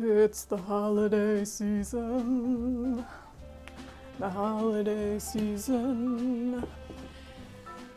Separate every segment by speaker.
Speaker 1: It's the holiday season. The holiday season.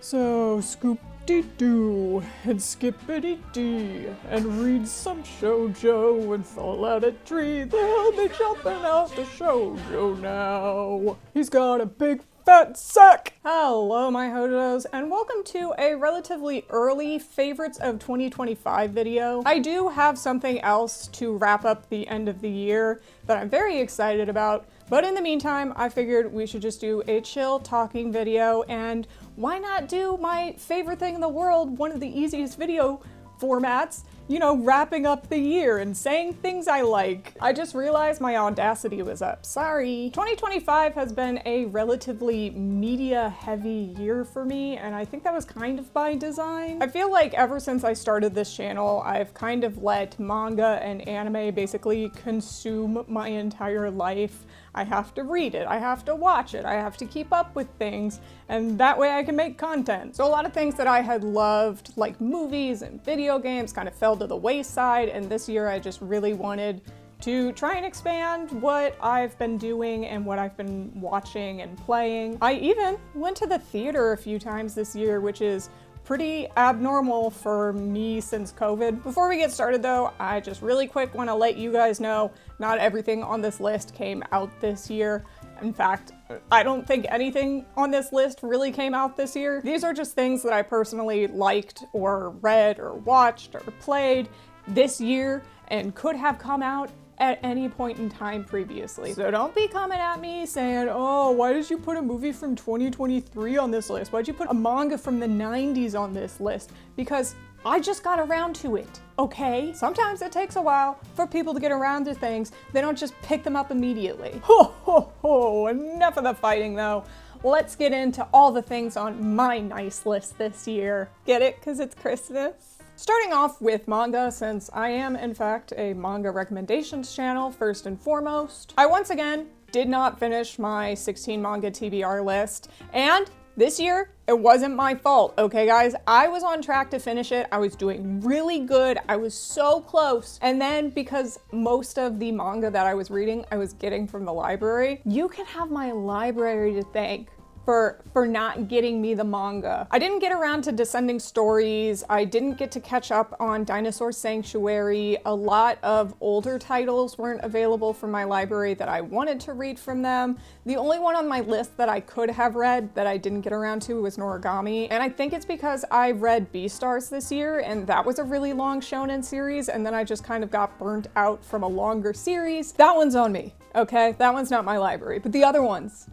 Speaker 1: So scoop-dee-doo and skippity-dee and read some shoujo and fall out a tree. They'll be jumping out the shoujo now. He's got a big fat sack! Hello my hojos and welcome to a relatively early favorites of 2025 video. I do have something else to wrap up the end of the year that I'm very excited about, but in the meantime I figured we should just do a chill talking video, and why not do my favorite thing in the world, one of the easiest video formats, you know, wrapping up the year and saying things I like. I just realized my audacity was up. Sorry. 2025 has been a relatively media heavy year for me, and I think that was kind of by design. I feel like ever since I started this channel, I've kind of let manga and anime basically consume my entire life. I have to read it, I have to watch it, I have to keep up with things, and that way I can make content. So a lot of things that I had loved, like movies and video games, kind of fell to the wayside, and this year I just really wanted to try and expand what I've been doing and what I've been watching and playing. I even went to the theater a few times this year, which is pretty abnormal for me since COVID. Before we get started though, I just really quick want to let you guys know not everything on this list came out this year. In fact, I don't think anything on this list really came out this year. These are just things that I personally liked or read or watched or played this year and could have come out at any point in time previously. So don't be coming at me saying, oh, why did you put a movie from 2023 on this list? Why'd you put a manga from the 90s on this list? Because I just got around to it, okay? Sometimes it takes a while for people to get around to things. They don't just pick them up immediately. Ho, ho, ho, enough of the fighting though. Let's get into all the things on my nice list this year. Get it? 'Cause it's Christmas. Starting off with manga, since I am in fact a manga recommendations channel first and foremost. I once again did not finish my 16 manga TBR list, and this year it wasn't my fault, okay guys? I was on track to finish it, I was doing really good, I was so close, and then because most of the manga that I was reading I was getting from the library, you can have my library to thank for not getting me the manga. I didn't get around to Descending Stories, I didn't get to catch up on Dinosaur Sanctuary, a lot of older titles weren't available from my library that I wanted to read from them. The only one on my list that I could have read that I didn't get around to was Noragami, and I think it's because I read Beastars this year, and that was a really long shonen series, and then I just kind of got burnt out from a longer series. That one's on me, okay? That one's not my library, but the other ones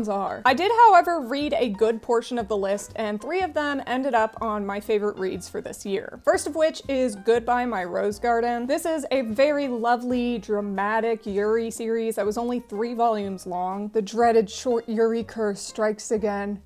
Speaker 1: are. I did, however, read a good portion of the list, and 3 of them ended up on my favorite reads for this year. First of which is Goodbye My Rose Garden. This is a very lovely, dramatic Yuri series that was only 3 volumes long. The dreaded short Yuri curse strikes again.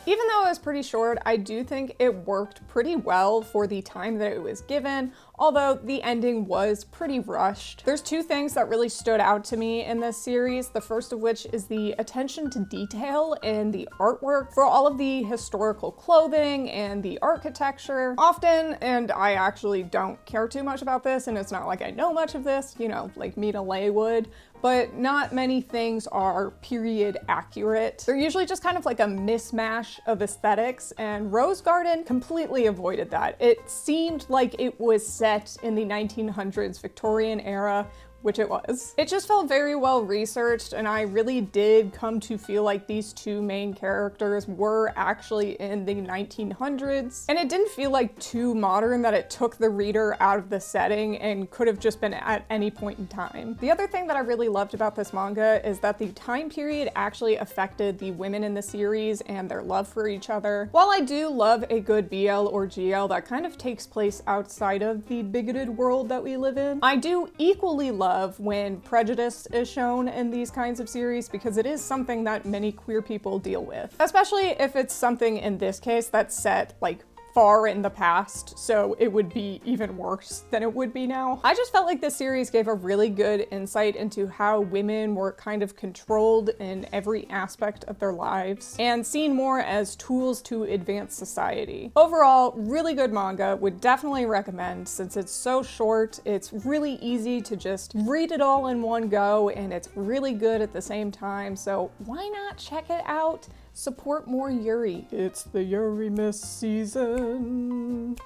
Speaker 1: Even though it was pretty short, I do think it worked pretty well for the time that it was given, although the ending was pretty rushed. There's 2 things that really stood out to me in this series, the first of which is the attention to detail in the artwork for all of the historical clothing and the architecture. Often, and I actually don't care too much about this, and it's not like I know much of this, you know, like Mina Lay would, but not many things are period accurate. They're usually just kind of like a mismatch of aesthetics, and Rose Garden completely avoided that. It seemed like it was set in the 1900s Victorian era, which it was. It just felt very well researched, and I really did come to feel like these 2 main characters were actually in the 1900s. And it didn't feel like too modern that it took the reader out of the setting and could have just been at any point in time. The other thing that I really loved about this manga is that the time period actually affected the women in the series and their love for each other. While I do love a good BL or GL that kind of takes place outside of the bigoted world that we live in, I do equally love when prejudice is shown in these kinds of series, because it is something that many queer people deal with, especially if it's something in this case that's set like far in the past, so it would be even worse than it would be now. I just felt like this series gave a really good insight into how women were kind of controlled in every aspect of their lives and seen more as tools to advance society. Overall, really good manga, would definitely recommend since it's so short. It's really easy to just read it all in one go and it's really good at the same time, so why not check it out? Support more Yuri. It's the Yuri Miss season,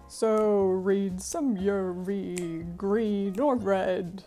Speaker 1: so read some Yuri, green or red.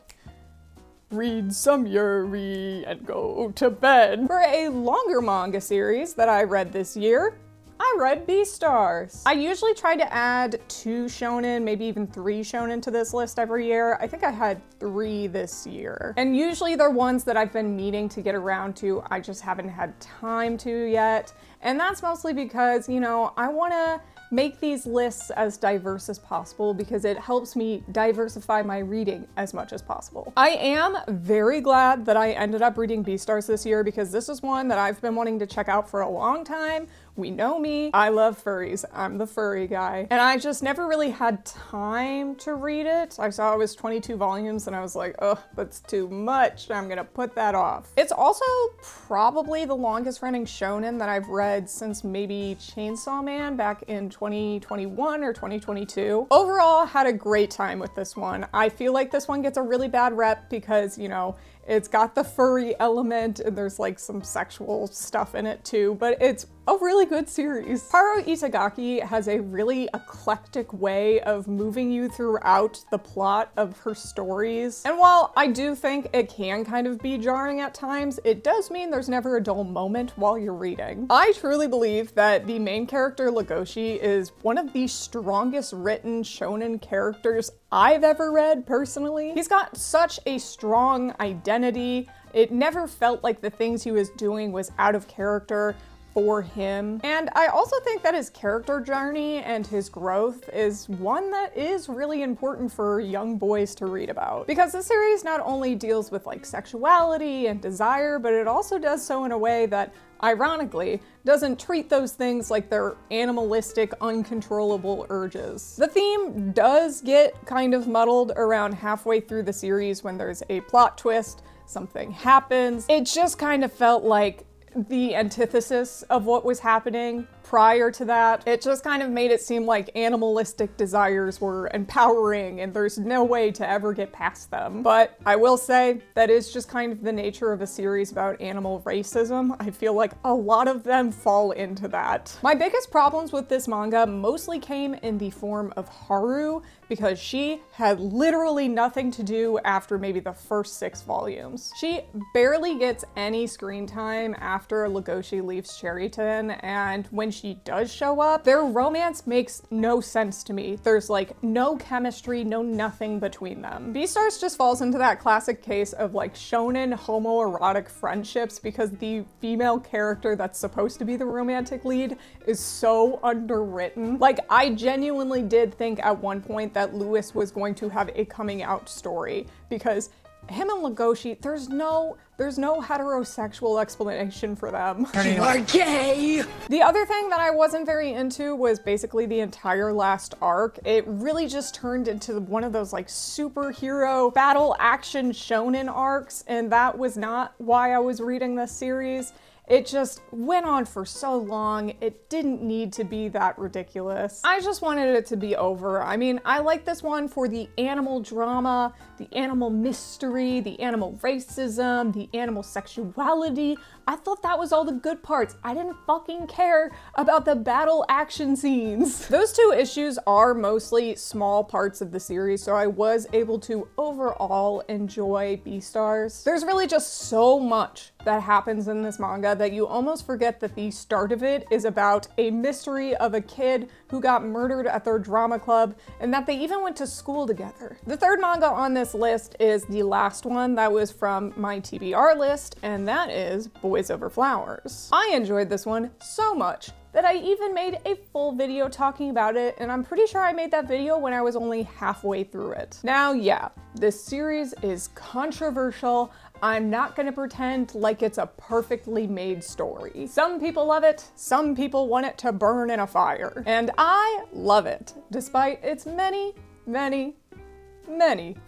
Speaker 1: Read some Yuri and go to bed. For a longer manga series that I read this year, I read Beastars. I usually try to add 2 shonen, maybe even 3 shonen to this list every year. I think I had 3 this year. And usually they're ones that I've been meaning to get around to, I just haven't had time to yet. And that's mostly because, you know, I wanna make these lists as diverse as possible because it helps me diversify my reading as much as possible. I am very glad that I ended up reading Beastars this year because this is one that I've been wanting to check out for a long time. We know me, I love furries, I'm the furry guy. And I just never really had time to read it. I saw it was 22 volumes and I was like, oh, that's too much, I'm gonna put that off. It's also probably the longest running shonen that I've read since maybe Chainsaw Man back in 2021 or 2022. Overall, had a great time with this one. I feel like this one gets a really bad rep because, you know, it's got the furry element and there's like some sexual stuff in it too, but it's a really good series. Haru Itagaki has a really eclectic way of moving you throughout the plot of her stories. And while I do think it can kind of be jarring at times, it does mean there's never a dull moment while you're reading. I truly believe that the main character, Legoshi, is one of the strongest written shonen characters I've ever read personally. He's got such a strong identity. It never felt like the things he was doing was out of character for him. And I also think that his character journey and his growth is one that is really important for young boys to read about. Because the series not only deals with like sexuality and desire, but it also does so in a way that, ironically, doesn't treat those things like they're animalistic, uncontrollable urges. The theme does get kind of muddled around halfway through the series when there's a plot twist, something happens. It just kind of felt like the antithesis of what was happening prior to that. It just kind of made it seem like animalistic desires were empowering and there's no way to ever get past them. But I will say that is just kind of the nature of a series about animal racism. I feel like a lot of them fall into that. My biggest problems with this manga mostly came in the form of Haru because she had literally nothing to do after maybe the first 6 volumes. She barely gets any screen time after Legoshi leaves Cherryton, and when she does show up, their romance makes no sense to me. There's like no chemistry, no nothing between them. Beastars just falls into that classic case of like shonen homoerotic friendships because the female character that's supposed to be the romantic lead is so underwritten. Like, I genuinely did think at one point that Lewis was going to have a coming out story because him and Legoshi, there's no heterosexual explanation for them.
Speaker 2: You are gay!
Speaker 1: The other thing that I wasn't very into was basically the entire last arc. It really just turned into one of those like superhero battle action shonen arcs, and that was not why I was reading this series. It just went on for so long, it didn't need to be that ridiculous. I just wanted it to be over. I mean, I like this one for the animal drama, the animal mystery, the animal racism, the animal sexuality. I thought that was all the good parts. I didn't fucking care about the battle action scenes. Those 2 issues are mostly small parts of the series, so I was able to overall enjoy Beastars. There's really just so much that happens in this manga that you almost forget that the start of it is about a mystery of a kid who got murdered at their drama club and that they even went to school together. The 3rd manga on this list is the last one that was from my TBR list, and that is Boys Over Flowers. I enjoyed this one so much that I even made a full video talking about it, and I'm pretty sure I made that video when I was only halfway through it. Now, yeah, this series is controversial. I'm not gonna pretend like it's a perfectly made story. Some people love it, some people want it to burn in a fire. And I love it, despite its many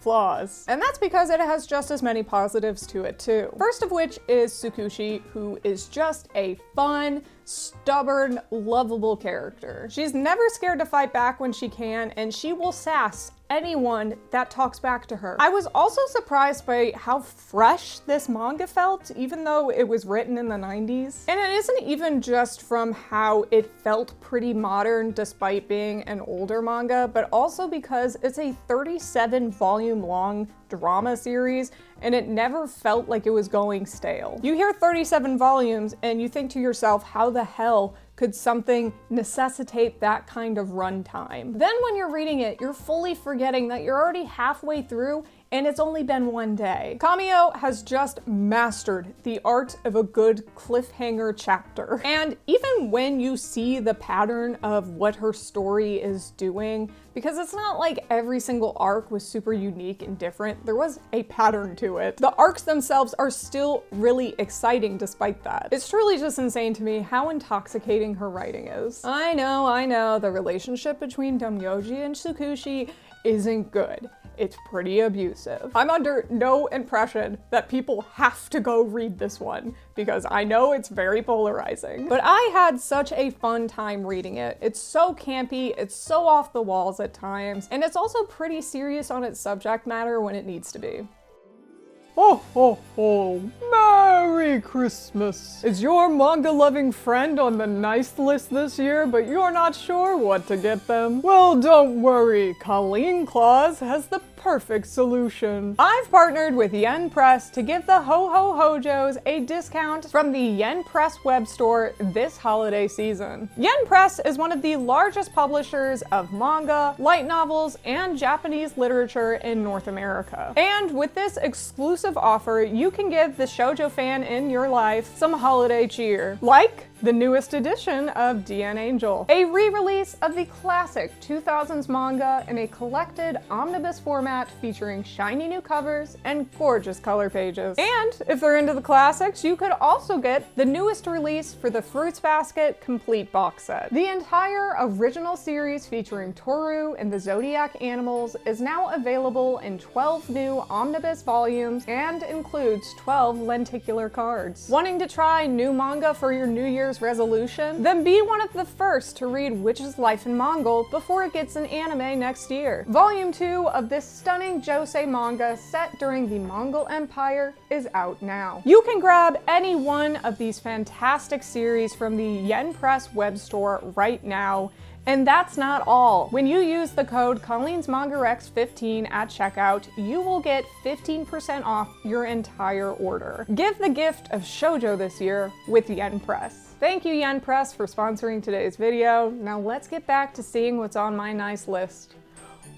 Speaker 1: flaws. And that's because it has just as many positives to it too. First of which is Tsukushi, who is just a fun, stubborn, lovable character. She's never scared to fight back when she can, and she will sass anyone that talks back to her. I was also surprised by how fresh this manga felt, even though it was written in the 90s. And it isn't even just from how it felt pretty modern despite being an older manga, but also because it's a 37 volume long drama series, and it never felt like it was going stale. You hear 37 volumes and you think to yourself, how the hell could something necessitate that kind of runtime? Then when you're reading it, you're fully forgetting that you're already halfway through and it's only been one day. Kamio has just mastered the art of a good cliffhanger chapter. And even when you see the pattern of what her story is doing, because it's not like every single arc was super unique and different, there was a pattern to it. The arcs themselves are still really exciting despite that. It's truly just insane to me how intoxicating her writing is. I know, the relationship between Domyoji and Tsukushi isn't good. It's pretty abusive. I'm under no impression that people have to go read this one because I know it's very polarizing. But I had such a fun time reading it. It's so campy, it's so off the walls at times, and it's also pretty serious on its subject matter when it needs to be. Ho ho ho, Merry Christmas! Is your manga-loving friend on the nice list this year, but you're not sure what to get them? Well, don't worry, Colleen Claus has the perfect solution. I've partnered with Yen Press to give the Ho Ho Hojos a discount from the Yen Press web store this holiday season. Yen Press is one of the largest publishers of manga, light novels, and Japanese literature in North America. And with this exclusive offer, you can give the shoujo fan in your life some holiday cheer. Like the newest edition of DN Angel, a re-release of the classic 2000s manga in a collected omnibus format featuring shiny new covers and gorgeous color pages. And if they're into the classics, you could also get the newest release for the Fruits Basket complete box set. The entire original series featuring Toru and the Zodiac animals is now available in 12 new omnibus volumes and includes 12 lenticular cards. Wanting to try new manga for your New Year's resolution? Then be one of the first to read Witch's Life in Mongol before it gets an anime next year. Volume 2 of this stunning josei manga set during the Mongol Empire is out now. You can grab any one of these fantastic series from the Yen Press web store right now. And that's not all. When you use the code Colleen's MangaRex15 at checkout, you will get 15% off your entire order. Give the gift of shoujo this year with Yen Press. Thank you, Yen Press, for sponsoring today's video. Now let's get back to seeing what's on my nice list.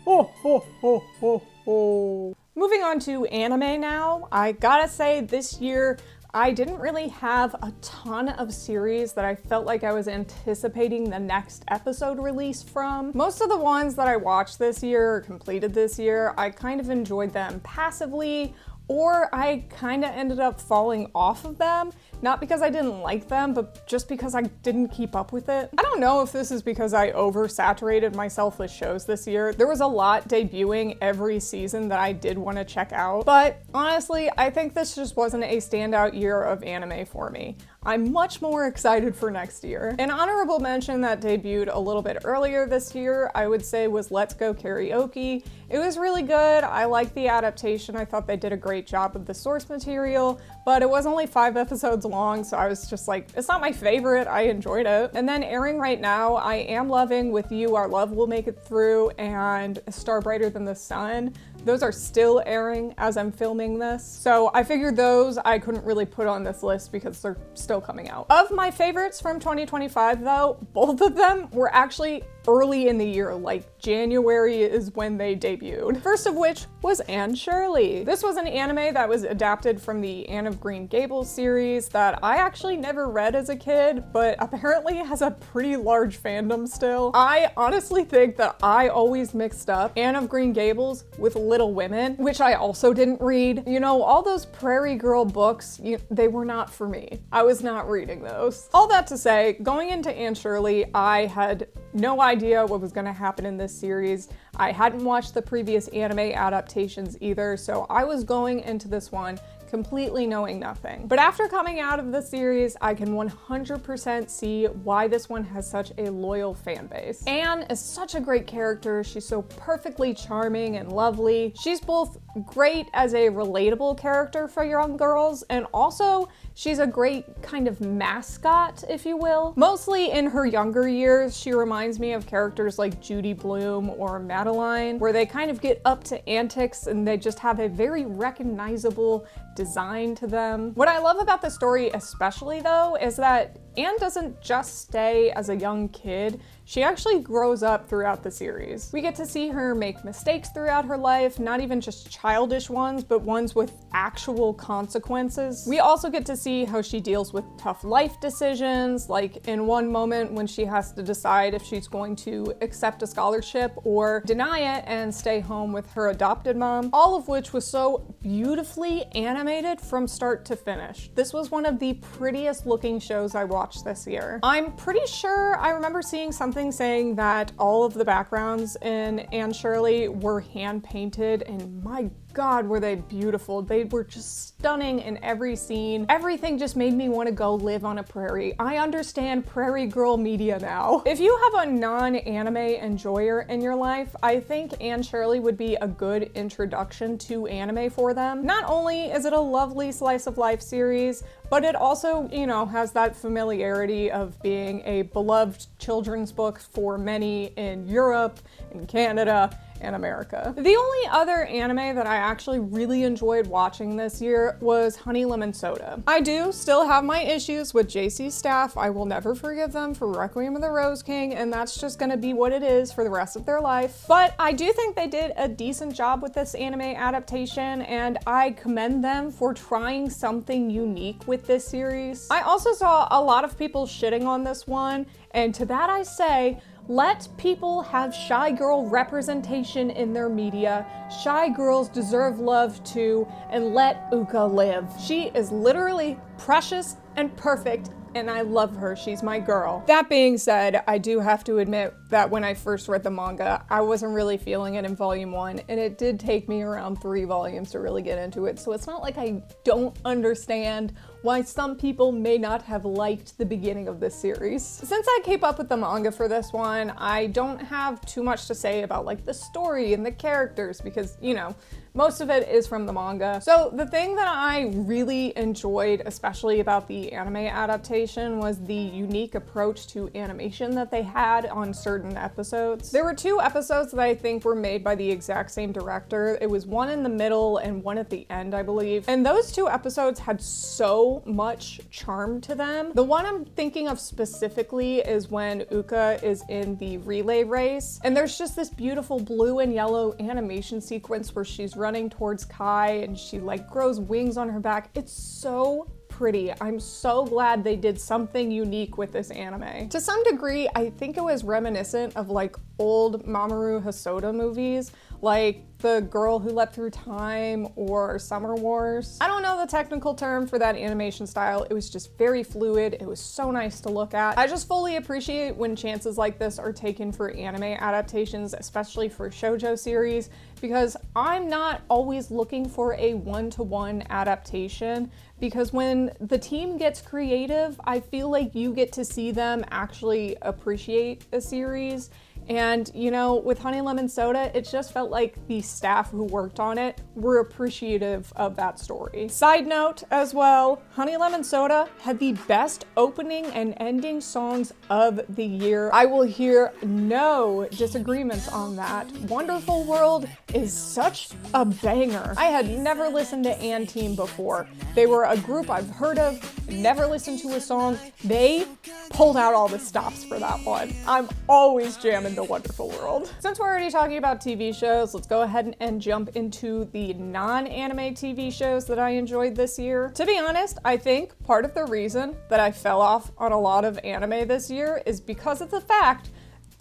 Speaker 1: Oh, oh, oh, oh, oh. Moving on to anime now. I gotta say, this year, I didn't really have a ton of series that I felt like I was anticipating the next episode release from. Most of the ones that I watched this year or completed this year, I kind of enjoyed them passively, or I kind of ended up falling off of them. Not because I didn't like them, but just because I didn't keep up with it. I don't know if this is because I oversaturated myself with shows this year. There was a lot debuting every season that I did want to check out, but honestly, I think this just wasn't a standout year of anime for me. I'm much more excited for next year. An honorable mention that debuted a little bit earlier this year, I would say, was Let's Go Karaoke. It was really good. I liked the adaptation. I thought they did a great job of the source material, but it was only 5 episodes long, so I was just like, it's not my favorite. I enjoyed it. And then airing right now, I am loving With You, Our Love Will Make It Through and A Star Brighter Than the Sun. Those are still airing as I'm filming this. So I figured those I couldn't really put on this list because they're still coming out. Of my favorites from 2025 though, both of them were actually early in the year, like January is when they debuted. First of which was Anne Shirley. This was an anime that was adapted from the Anne of Green Gables series that I actually never read as a kid, but apparently has a pretty large fandom still. I honestly think that I always mixed up Anne of Green Gables with Little Women, which I also didn't read. You know, all those Prairie Girl books, they were not for me. I was not reading those. All that to say, going into Anne Shirley, I had no idea what was going to happen in this series. I hadn't watched the previous anime adaptations either, so I was going into this one completely knowing nothing. But after coming out of the series, I can 100% see why this one has such a loyal fan base. Anne is such a great character. She's so perfectly charming and lovely. She's both great as a relatable character for young girls, and also she's a great kind of mascot, if you will. Mostly in her younger years, she reminds me of characters like Judy Blume or Madeline, where they kind of get up to antics and they just have a very recognizable design to them. What I love about the story especially though is that Anne doesn't just stay as a young kid, she actually grows up throughout the series. We get to see her make mistakes throughout her life, not even just childish ones, but ones with actual consequences. We also get to see how she deals with tough life decisions, like in one moment when she has to decide if she's going to accept a scholarship or deny it and stay home with her adopted mom, all of which was so beautifully animated from start to finish. This was one of the prettiest looking shows I watched this year. I'm pretty sure I remember seeing something saying that all of the backgrounds in Anne Shirley were hand painted, and my God, were they beautiful. They were just stunning in every scene. Everything just made me want to go live on a prairie. I understand prairie girl media now. If you have a non-anime enjoyer in your life, I think Anne Shirley would be a good introduction to anime for them. Not only is it a lovely slice of life series, but it also, you know, has that familiarity of being a beloved children's book for many in Europe, in Canada, and America. The only other anime that I actually really enjoyed watching this year was Honey Lemon Soda. I do still have my issues with JC's staff. I will never forgive them for Requiem of the Rose King, and that's just gonna be what it is for the rest of their life. But I do think they did a decent job with this anime adaptation, and I commend them for trying something unique with this series. I also saw a lot of people shitting on this one, and to that I say, let people have shy girl representation in their media. Shy girls deserve love too, and let Uka live. She is literally precious and perfect, and I love her. She's my girl. That being said, I do have to admit that when I first read the manga, I wasn't really feeling it in volume 1, and it did take me around 3 volumes to really get into it, so it's not like I don't understand why some people may not have liked the beginning of this series. Since I keep up with the manga for this one, I don't have too much to say about like the story and the characters because, you know, most of it is from the manga. So the thing that I really enjoyed, especially about the anime adaptation, was the unique approach to animation that they had on certain episodes. There were 2 episodes that I think were made by the exact same director. It was one in the middle and one at the end, I believe. And those 2 episodes had so much charm to them. The one I'm thinking of specifically is when Uka is in the relay race, and there's just this beautiful blue and yellow animation sequence where she's running towards Kai and she like grows wings on her back. It's so pretty. I'm so glad they did something unique with this anime. To some degree, I think it was reminiscent of like old Mamoru Hosoda movies, like The Girl Who Leapt Through Time or Summer Wars. I don't know the technical term for that animation style. It was just very fluid. It was so nice to look at. I just fully appreciate when chances like this are taken for anime adaptations, especially for shoujo series, because I'm not always looking for a one-to-one adaptation, because when the team gets creative, I feel like you get to see them actually appreciate a series. And, you know, with Honey Lemon Soda, it just felt like the staff who worked on it were appreciative of that story. Side note as well, Honey Lemon Soda had the best opening and ending songs of the year. I will hear no disagreements on that. Wonderful World is such a banger. I had never listened to Ann Team before. They were a group I've heard of, never listened to a song. They pulled out all the stops for that one. I'm always jamming the Wonderful World. Since we're already talking about TV shows, let's go ahead and jump into the non-anime TV shows that I enjoyed this year. To be honest, I think part of the reason that I fell off on a lot of anime this year is because of the fact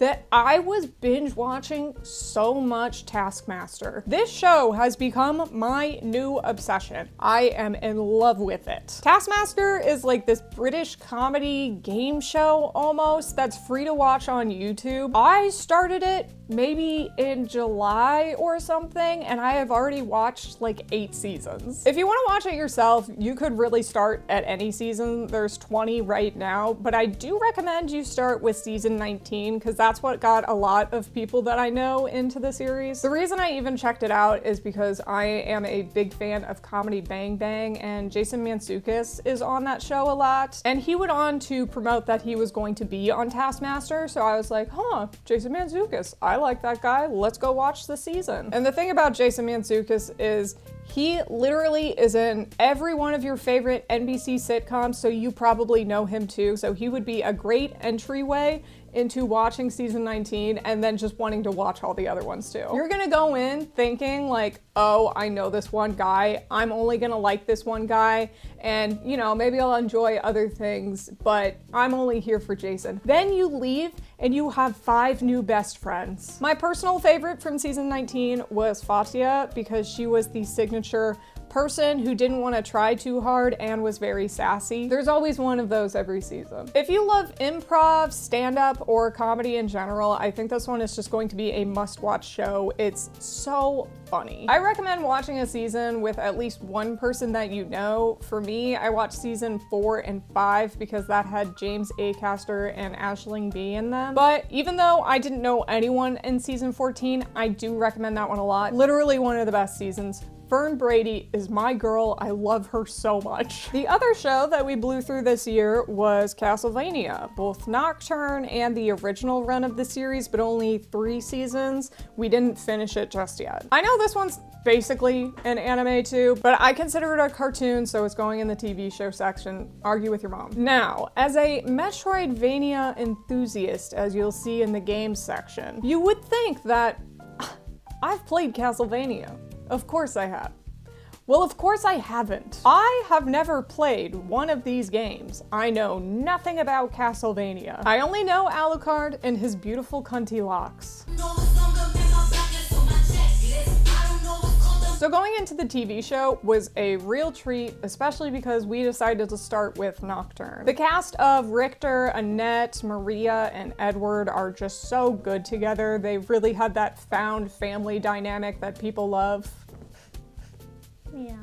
Speaker 1: that I was binge watching so much Taskmaster. This show has become my new obsession. I am in love with it. Taskmaster is like this British comedy game show almost that's free to watch on YouTube. I started it maybe in July or something, and I have already watched like 8 seasons. If you want to watch it yourself, you could really start at any season. There's 20 right now, but I do recommend you start with season 19 because that's what got a lot of people that I know into the series. The reason I even checked it out is because I am a big fan of Comedy Bang Bang, and Jason Mantzoukas is on that show a lot, and he went on to promote that he was going to be on Taskmaster, so I was like, huh, Jason Mantzoukas, I like that guy, let's go watch the season. And the thing about Jason Mantzoukas is he literally is in every one of your favorite NBC sitcoms, so you probably know him too, so he would be a great entryway into watching season 19 and then just wanting to watch all the other ones too. You're gonna go in thinking like, oh, I know this one guy, I'm only gonna like this one guy, and you know, maybe I'll enjoy other things, but I'm only here for Jason. Then you leave and you have 5 new best friends. My personal favorite from season 19 was Fatia because she was the signature person who didn't want to try too hard and was very sassy. There's always one of those every season. If you love improv, stand-up, or comedy in general, I think this one is just going to be a must-watch show. It's so funny. I recommend watching a season with at least one person that you know. For me, I watched season 4 and 5 because that had James Acaster and Aisling B in them. But even though I didn't know anyone in season 14, I do recommend that one a lot. Literally one of the best seasons. Fern Brady is my girl. I love her so much. The other show that we blew through this year was Castlevania, both Nocturne and the original run of the series, but only 3 seasons. We didn't finish it just yet. I know this one's basically an anime too, but I consider it a cartoon, so it's going in the TV show section. Argue with your mom. Now, as a Metroidvania enthusiast, as you'll see in the games section, you would think that I've played Castlevania. Of course I have. Well, of course I haven't. I have never played one of these games. I know nothing about Castlevania. I only know Alucard and his beautiful cunty locks. So going into the TV show was a real treat, especially because we decided to start with Nocturne. The cast of Richter, Annette, Maria, and Edward are just so good together. They really had that found family dynamic that people love. Yeah.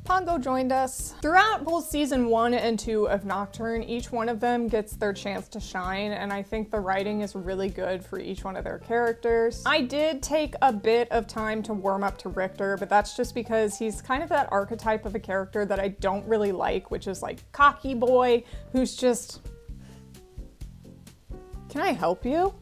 Speaker 1: Pongo joined us. Throughout both season 1 and 2 of Nocturne, each one of them gets their chance to shine, and I think the writing is really good for each one of their characters. I did take a bit of time to warm up to Richter, but that's just because he's kind of that archetype of a character that I don't really like, which is like cocky boy who's just, can I help you?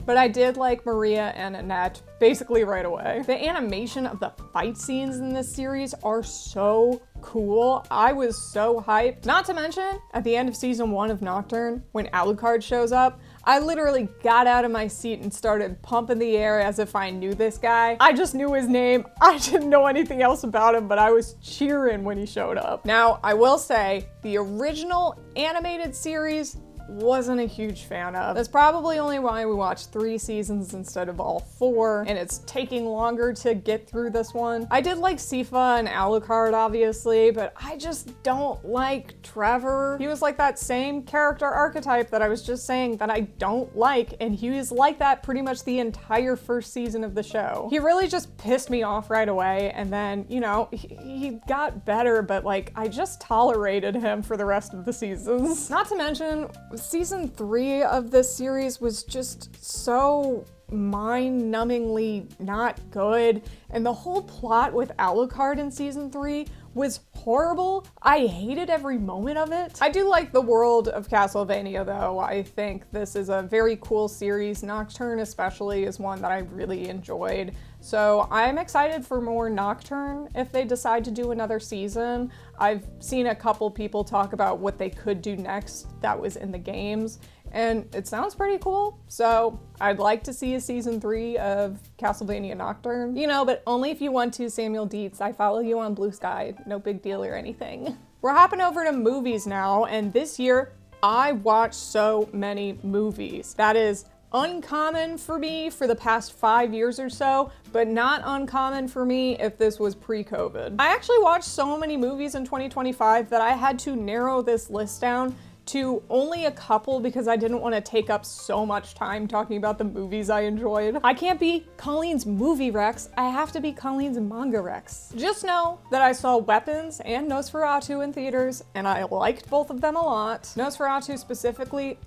Speaker 1: But I did like Maria and Annette basically right away. The animation of the fight scenes in this series are so cool. I was so hyped. Not to mention, at the end of season 1 of Nocturne, when Alucard shows up, I literally got out of my seat and started pumping the air as if I knew this guy. I just knew his name. I didn't know anything else about him, but I was cheering when he showed up. Now, I will say, the original animated series wasn't a huge fan of. That's probably only why we watched 3 seasons instead of all 4, and it's taking longer to get through this one. I did like Sifa and Alucard, obviously, but I just don't like Trevor. He was like that same character archetype that I was just saying that I don't like, and he was like that pretty much the entire first season of the show. He really just pissed me off right away, and then, you know, he got better, but like, I just tolerated him for the rest of the seasons. Not to mention, season 3 of this series was just so mind-numbingly not good, and the whole plot with Alucard in season 3 was horrible. I hated every moment of it. I do like the world of Castlevania though. I think this is a very cool series. Nocturne especially is one that I really enjoyed. So I'm excited for more Nocturne if they decide to do another season. I've seen a couple people talk about what they could do next that was in the games, and it sounds pretty cool. So I'd like to see a season 3 of Castlevania Nocturne. You know, but only if you want to, Samuel Dietz. I follow you on Blue Sky. No big deal or anything. We're hopping over to movies now, and this year, I watch so many movies. That is uncommon for me for the past 5 years or so, but not uncommon for me if this was pre-COVID. I actually watched so many movies in 2025 that I had to narrow this list down to only a couple because I didn't want to take up so much time talking about the movies I enjoyed. I can't be Colleen's movie Rex, I have to be Colleen's manga Rex. Just know that I saw Weapons and Nosferatu in theaters, and I liked both of them a lot. Nosferatu specifically,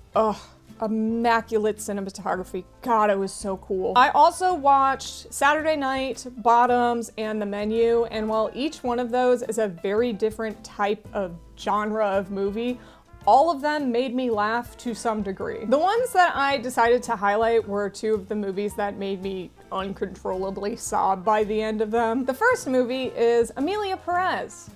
Speaker 1: immaculate cinematography. God, it was so cool. I also watched Saturday Night, Bottoms, and The Menu, and while each one of those is a very different type of genre of movie, all of them made me laugh to some degree. The ones that I decided to highlight were two of the movies that made me uncontrollably sob by the end of them. The first movie is Amelia Perez.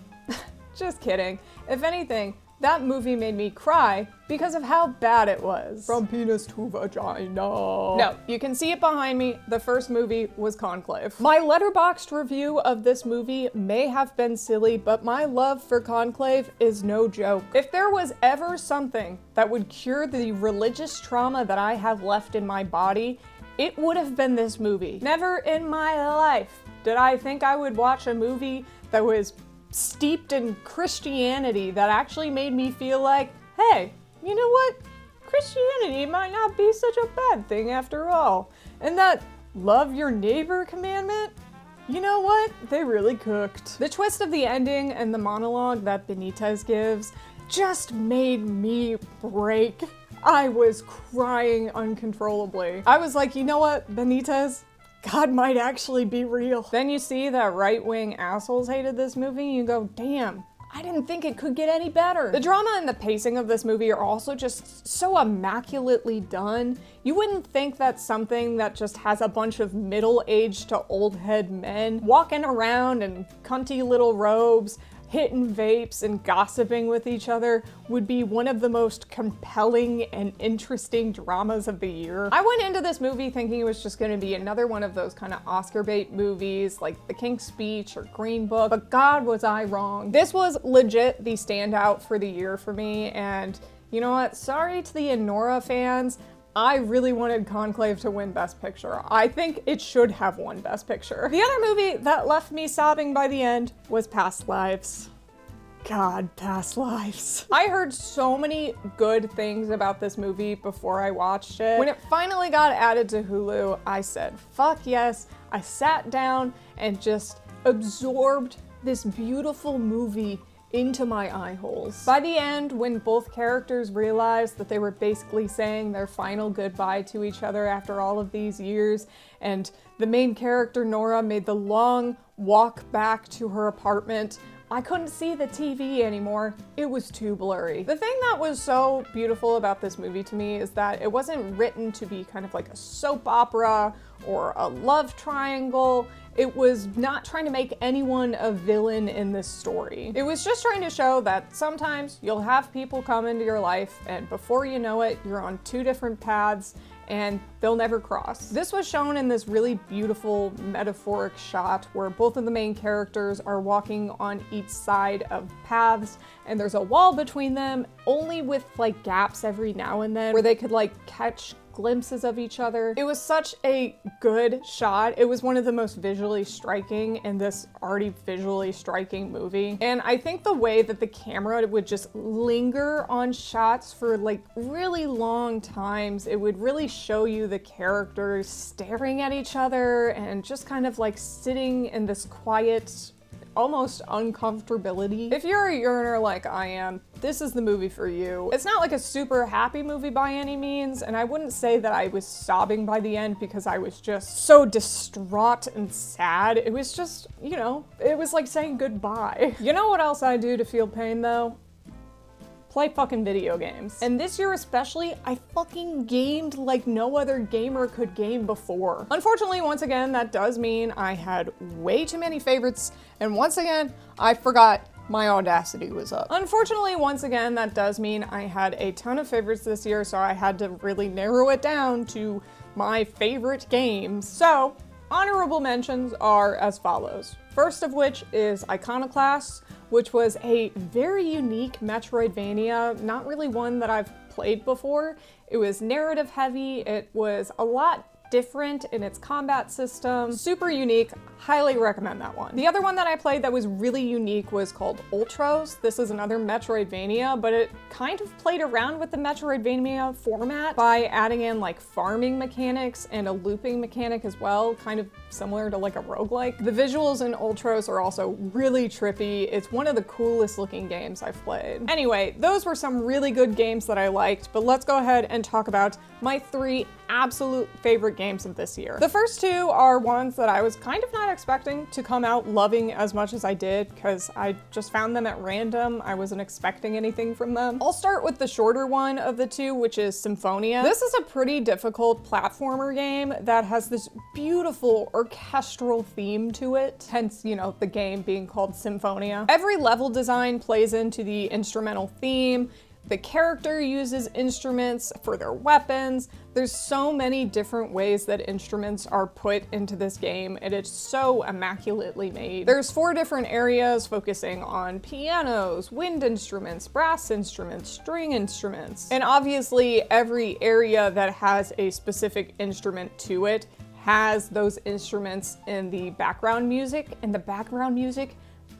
Speaker 1: Just kidding. If anything, that movie made me cry because of how bad it was. From penis to vagina. No, you can see it behind me. The first movie was Conclave. My Letterboxd review of this movie may have been silly, but my love for Conclave is no joke. If there was ever something that would cure the religious trauma that I have left in my body, it would have been this movie. Never in my life did I think I would watch a movie that was steeped in Christianity that actually made me feel like, hey, you know what? Christianity might not be such a bad thing after all. And that love your neighbor commandment, you know what? They really cooked. The twist of the ending and the monologue that Benitez gives just made me break. I was crying uncontrollably. I was like, you know what, Benitez? God might actually be real. Then you see that right-wing assholes hated this movie and you go, damn, I didn't think it could get any better. The drama and the pacing of this movie are also just so immaculately done. You wouldn't think that something that just has a bunch of middle-aged to old-head men walking around in cunty little robes, hitting vapes and gossiping with each other would be one of the most compelling and interesting dramas of the year. I went into this movie thinking it was just going to be another one of those kind of Oscar bait movies like The King's Speech or Green Book, but God was I wrong. This was legit the standout for the year for me, and you know what? Sorry to the Anora fans. I really wanted Conclave to win Best Picture. I think it should have won Best Picture. The other movie that left me sobbing by the end was Past Lives. God, Past Lives. I heard so many good things about this movie before I watched it. When it finally got added to Hulu, I said, fuck yes. I sat down and just absorbed this beautiful movie into my eye holes. By the end, when both characters realized that they were basically saying their final goodbye to each other after all of these years, and the main character, Nora, made the long walk back to her apartment, I couldn't see the TV anymore. It was too blurry. The thing that was so beautiful about this movie to me is that it wasn't written to be kind of like a soap opera or a love triangle. It was not trying to make anyone a villain in this story. It was just trying to show that sometimes you'll have people come into your life and before you know it, you're on two different paths and they'll never cross. This was shown in this really beautiful metaphoric shot where both of the main characters are walking on each side of paths and there's a wall between them, only with like gaps every now and then where they could like catch glimpses of each other. It was such a good shot. It was one of the most visually striking in this already visually striking movie. And I think the way that the camera would just linger on shots for like really long times, it would really show you the characters staring at each other and just kind of like sitting in this quiet, almost uncomfortability. If you're a yearner like I am, this is the movie for you. It's not like a super happy movie by any means, and I wouldn't say that I was sobbing by the end because I was just so distraught and sad. It was just, you know, it was like saying goodbye. You know what else I do to feel pain though? Play fucking video games. And this year especially, I fucking gamed like no other gamer could game before. Unfortunately, once again, that does mean I had way too many favorites, and once again, I forgot my Audacity was up. Unfortunately, once again, that does mean I had a ton of favorites this year, so I had to really narrow it down to my favorite games. So, honorable mentions are as follows. First of which is Iconoclast, which was a very unique Metroidvania, not really one that I've played before. It was narrative heavy, it was a lot different in its combat system, super unique, highly recommend that one. The other one that I played that was really unique was called Ultros. This is another Metroidvania, but it kind of played around with the Metroidvania format by adding in like farming mechanics and a looping mechanic as well, kind of similar to like a roguelike. The visuals in Ultros are also really trippy. It's one of the coolest looking games I've played. Anyway, those were some really good games that I liked, but let's go ahead and talk about my 3 absolute favorite games of this year. The first 2 are ones that I was kind of not expecting to come out loving as much as I did, because I just found them at random. I wasn't expecting anything from them. I'll start with the shorter one of the 2, which is Symphonia. This is a pretty difficult platformer game that has this beautiful orchestral theme to it, hence, you know, the game being called Symphonia. Every level design plays into the instrumental theme. The character uses instruments for their weapons. There's so many different ways that instruments are put into this game, and it's so immaculately made. There's 4 different areas focusing on pianos, wind instruments, brass instruments, string instruments. And obviously every area that has a specific instrument to it has those instruments in the background music, and the background music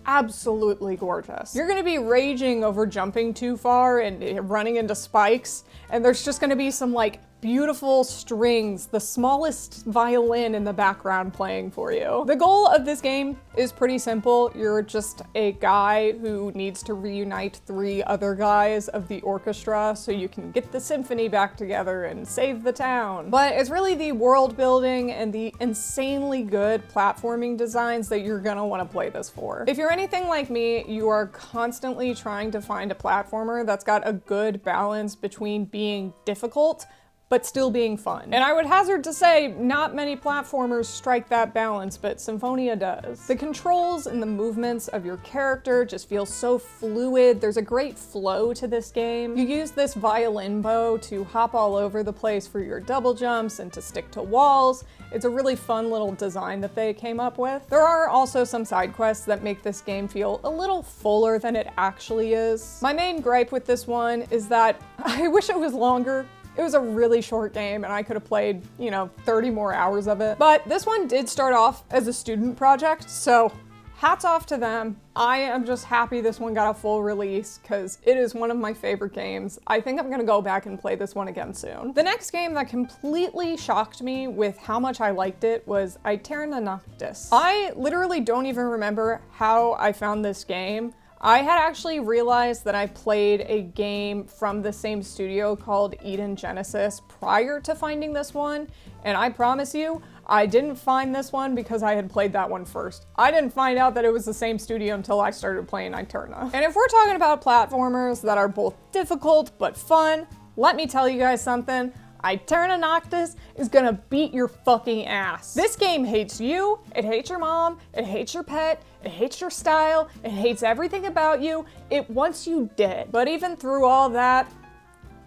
Speaker 1: absolutely gorgeous. You're gonna be raging over jumping too far and running into spikes, and there's just gonna be some like beautiful strings, the smallest violin in the background playing for you. The goal of this game is pretty simple. You're just a guy who needs to reunite 3 other guys of the orchestra so you can get the symphony back together and save the town. But it's really the world building and the insanely good platforming designs that you're gonna want to play this for. If you're anything like me, you are constantly trying to find a platformer that's got a good balance between being difficult but still being fun. And I would hazard to say not many platformers strike that balance, but Symphonia does. The controls and the movements of your character just feel so fluid. There's a great flow to this game. You use this violin bow to hop all over the place for your double jumps and to stick to walls. It's a really fun little design that they came up with. There are also some side quests that make this game feel a little fuller than it actually is. My main gripe with this one is that I wish it was longer. It was a really short game and I could have played, 30 more hours of it. But this one did start off as a student project, so hats off to them. I am just happy this one got a full release because it is one of my favorite games. I think I'm gonna go back and play this one again soon. The next game that completely shocked me with how much I liked it was Aeterna Noctis. I literally don't even remember how I found this game. I had actually realized that I played a game from the same studio called Eden Genesis prior to finding this one, and I promise you, I didn't find this one because I had played that one first. I didn't find out that it was the same studio until I started playing Aeterna. And if we're talking about platformers that are both difficult but fun, let me tell you guys something. Aeterna Noctis is gonna beat your fucking ass. This game hates you, it hates your mom, it hates your pet, it hates your style, it hates everything about you, it wants you dead. But even through all that,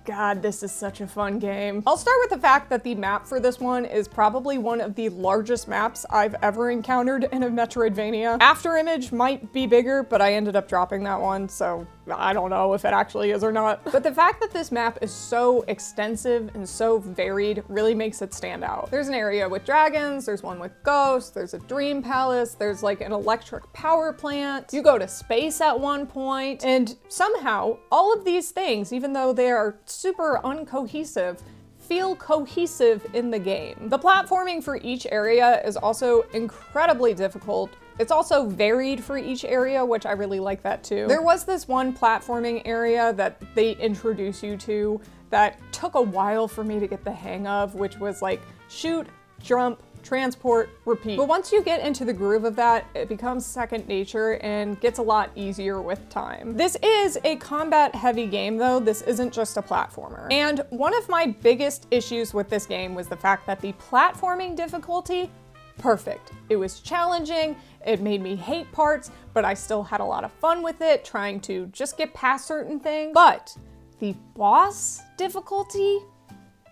Speaker 1: God, this is such a fun game. I'll start with the fact that the map for this one is probably one of the largest maps I've ever encountered in a Metroidvania. After Image might be bigger, but I ended up dropping that one, so I don't know if it actually is or not. But the fact that this map is so extensive and so varied really makes it stand out. There's an area with dragons, there's one with ghosts, there's a dream palace, there's like an electric power plant, you go to space at one point, and somehow all of these things, even though they are super uncohesive, feel cohesive in the game. The platforming for each area is also incredibly difficult. It's also varied for each area, which I really like that too. There was this one platforming area that they introduce you to that took a while for me to get the hang of, which was like shoot, jump, transport, repeat. But once you get into the groove of that, it becomes second nature and gets a lot easier with time. This is a combat heavy game though, this isn't just a platformer. And one of my biggest issues with this game was the fact that the platforming difficulty, perfect. It was challenging, it made me hate parts, but I still had a lot of fun with it, trying to just get past certain things. But the boss difficulty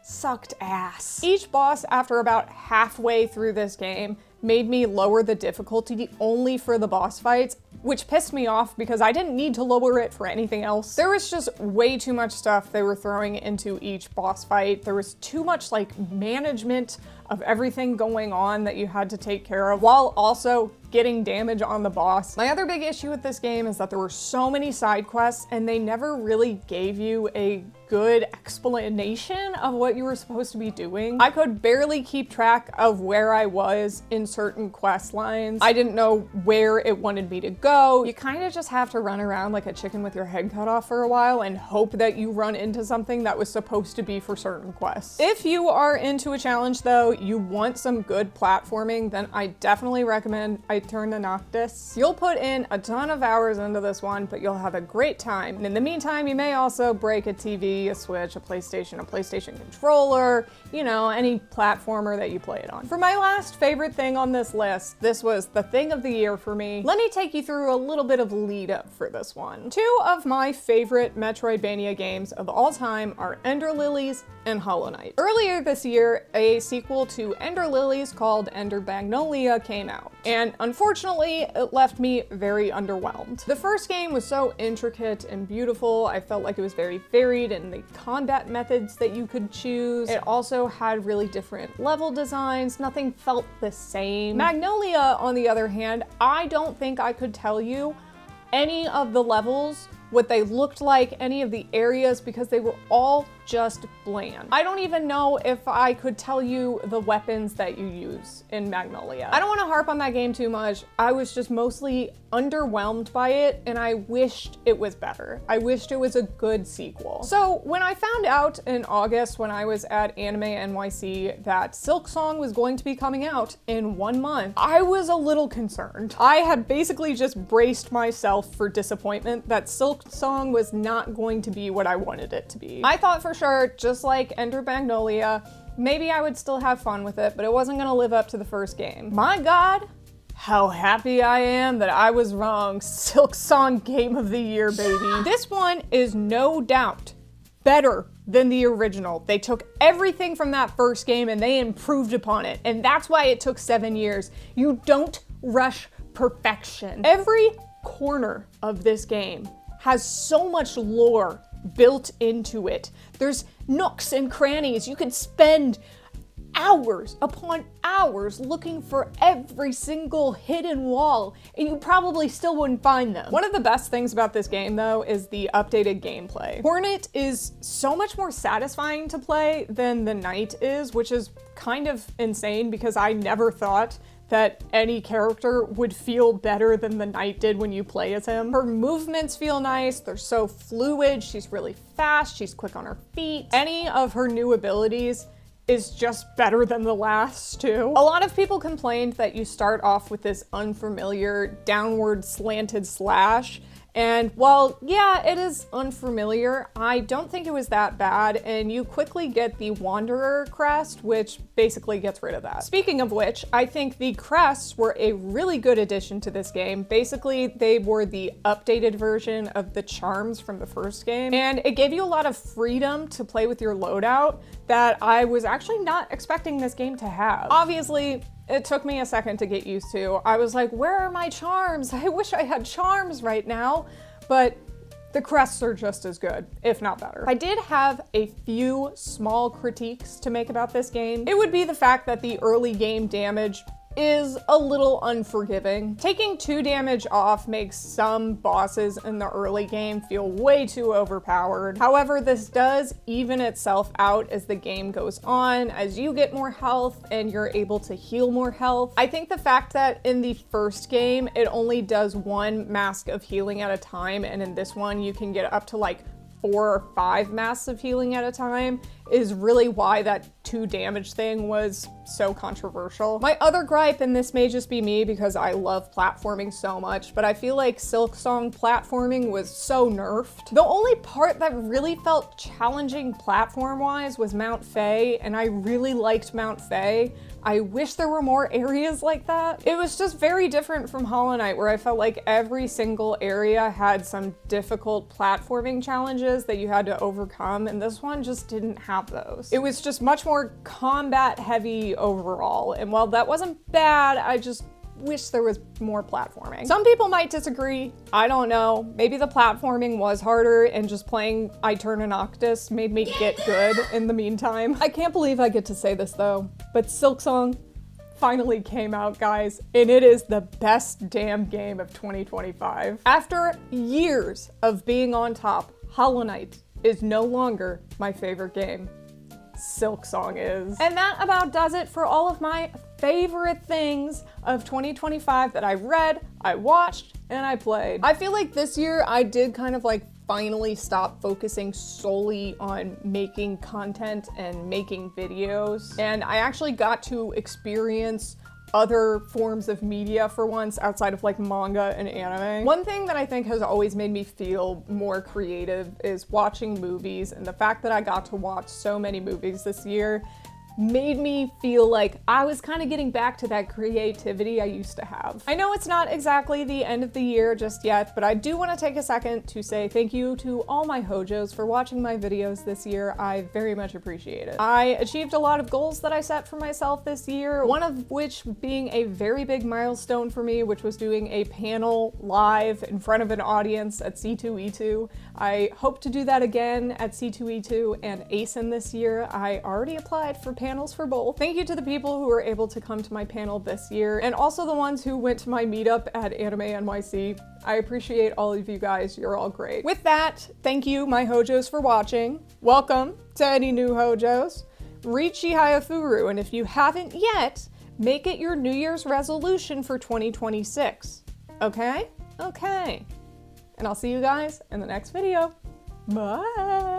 Speaker 1: sucked ass. Each boss, after about halfway through this game, made me lower the difficulty only for the boss fights, which pissed me off because I didn't need to lower it for anything else. There was just way too much stuff they were throwing into each boss fight. There was too much like management of everything going on that you had to take care of while also getting damage on the boss. My other big issue with this game is that there were so many side quests and they never really gave you a good explanation of what you were supposed to be doing. I could barely keep track of where I was in certain quest lines. I didn't know where it wanted me to go. You kind of just have to run around like a chicken with your head cut off for a while and hope that you run into something that was supposed to be for certain quests. If you are into a challenge though, you want some good platforming, then I definitely recommend Aeterna Noctis. You'll put in a ton of hours into this one, but you'll have a great time. And in the meantime, you may also break a TV, a Switch, a PlayStation controller, you know, any platformer that you play it on. For my last favorite thing on this list, this was the thing of the year for me. Let me take you through a little bit of lead up for this one. Two of my favorite Metroidvania games of all time are Ender Lilies and Hollow Knight. Earlier this year, a sequel to Ender Lilies called Ender Magnolia came out, and unfortunately, it left me very underwhelmed. The first game was so intricate and beautiful. I felt like it was very varied in the combat methods that you could choose. It also had really different level designs. Nothing felt the same. Magnolia, on the other hand, I don't think I could tell you any of the levels, what they looked like, any of the areas, because they were all just bland. I don't even know if I could tell you the weapons that you use in Magnolia. I don't want to harp on that game too much. I was just mostly underwhelmed by it, and I wished it was better. I wished it was a good sequel. So when I found out in August when I was at Anime NYC that Silksong was going to be coming out in 1 month, I was a little concerned. I had basically just braced myself for disappointment that Silksong was not going to be what I wanted it to be. I thought for sure, just like Ender Magnolia, maybe I would still have fun with it, but it wasn't gonna live up to the first game. My God, how happy I am that I was wrong. Silksong Game of the Year, baby. This one is no doubt better than the original. They took everything from that first game and they improved upon it, and that's why it took 7 years. You don't rush perfection. Every corner of this game has so much lore built into it. There's nooks and crannies. You could spend hours upon hours looking for every single hidden wall, and you probably still wouldn't find them. One of the best things about this game, though, is the updated gameplay. Hornet is so much more satisfying to play than the Knight is, which is kind of insane because I never thought that any character would feel better than the Knight did when you play as him. Her movements feel nice, they're so fluid, she's really fast, she's quick on her feet. Any of her new abilities is just better than the last two. A lot of people complained that you start off with this unfamiliar downward slanted slash, and while, yeah, it is unfamiliar, I don't think it was that bad, and you quickly get the Wanderer crest, which basically gets rid of that. Speaking of which, I think the crests were a really good addition to this game. Basically, they were the updated version of the charms from the first game, and it gave you a lot of freedom to play with your loadout that I was actually not expecting this game to have. Obviously, it took me a second to get used to. I was like, where are my charms? I wish I had charms right now, but the crests are just as good, if not better. I did have a few small critiques to make about this game. It would be the fact that the early game damage is a little unforgiving. Taking 2 damage off makes some bosses in the early game feel way too overpowered. However, this does even itself out as the game goes on, as you get more health and you're able to heal more health. I think the fact that in the first game, it only does 1 mask of healing at a time, and in this one, you can get up to like 4 or 5 masks of healing at a time is really why that 2 damage thing was so controversial. My other gripe, and this may just be me because I love platforming so much, but I feel like Silksong platforming was so nerfed. The only part that really felt challenging platform-wise was Mount Faye, and I really liked Mount Faye. I wish there were more areas like that. It was just very different from Hollow Knight, where I felt like every single area had some difficult platforming challenges that you had to overcome, and this one just didn't have those. It was just much more combat heavy overall, and while that wasn't bad, I just wish there was more platforming. Some people might disagree, I don't know. Maybe the platforming was harder and just playing Aeterna Noctis made me get good in the meantime. I can't believe I get to say this though, but Silksong finally came out, guys, and it is the best damn game of 2025. After years of being on top, Hollow Knight is no longer my favorite game. Silksong is. And that about does it for all of my favorite things of 2025 that I read, I watched, and I played. I feel like this year I did kind of like finally stop focusing solely on making content and making videos, and I actually got to experience other forms of media for once outside of like manga and anime. One thing that I think has always made me feel more creative is watching movies, and the fact that I got to watch so many movies this year made me feel like I was kind of getting back to that creativity I used to have. I know it's not exactly the end of the year just yet, but I do want to take a second to say thank you to all my hojos for watching my videos this year. I very much appreciate it. I achieved a lot of goals that I set for myself this year, one of which being a very big milestone for me, which was doing a panel live in front of an audience at C2E2. I hope to do that again at C2E2 and ASIN this year. I already applied for panels for both. Thank you to the people who were able to come to my panel this year, and also the ones who went to my meetup at Anime NYC. I appreciate all of you guys, you're all great. With that, thank you my hojos for watching. Welcome to any new hojos. Read Chihayafuru, and if you haven't yet, make it your New Year's resolution for 2026. Okay? Okay. And I'll see you guys in the next video. Bye!